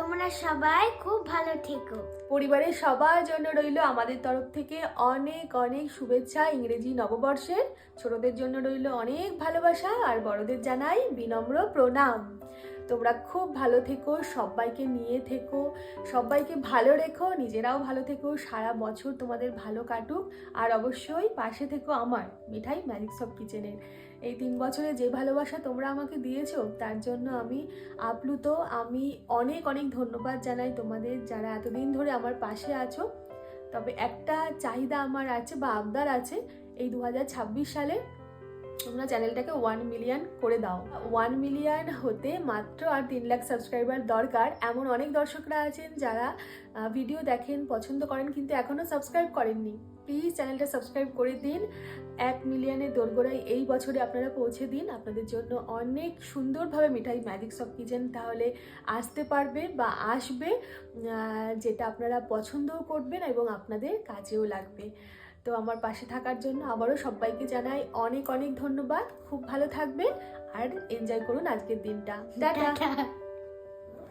তোমরা সবাই খুব ভালো থেকো। পরিবারের সবার জন্য রইল আমাদের তরফ থেকে অনেক অনেক শুভেচ্ছা ইংরেজি নববর্ষের। ছোটদের জন্য রইল অনেক ভালোবাসা আর বড়দের জানাই বিনম্র প্রণাম। তোমরা খুব ভালো থেকো, সবাইকে নিয়ে থেকো, সবাইকে ভালো রেখো, নিজেরাও ভালো থেকো, সারা বছর তোমাদের ভালো কাটুক। আর অবশ্যই পাশে থেকো আমার মিঠাই ম্যাজিক সব কিচেনের। এই 3 বছরে যে ভালোবাসা তোমরা আমাকে দিয়েছো তার জন্য আমি আপ্লুত। আমি অনেক অনেক ধন্যবাদ জানাই তোমাদের, যারা এতদিন ধরে আমার পাশে আছো। তবে একটা চাহিদা আমার আছে বা আবদার আছে, এই 2026 সালে তোমরা চ্যানেলটাকে 1 মিলিয়ন করে দাও। 1 মিলিয়ন হতে মাত্র আর 3 লাখ সাবস্ক্রাইবার দরকার। এমন অনেক দর্শকরা আছেন যারা ভিডিও দেখেন, পছন্দ করেন, কিন্তু এখনও সাবস্ক্রাইব করেননি। প্লিজ চ্যানেলটা সাবস্ক্রাইব করে দিন। 1 মিলিয়নের দোরগোড়ায় এই বছরে আপনারা পৌঁছে দিন। আপনাদের জন্য অনেক সুন্দরভাবে মিঠাই ম্যাজিক সব কিচেন তাহলে আসতে পারবে বা আসবে, যেটা আপনারা পছন্দও করবেন এবং আপনাদের কাজেও লাগবে। তো আমার পাশে থাকার জন্য আবারও সবাইকে জানাই অনেক অনেক ধন্যবাদ। খুব ভালো থাকবেন আর এনজয় করুন আজকের দিনটা। টাটা।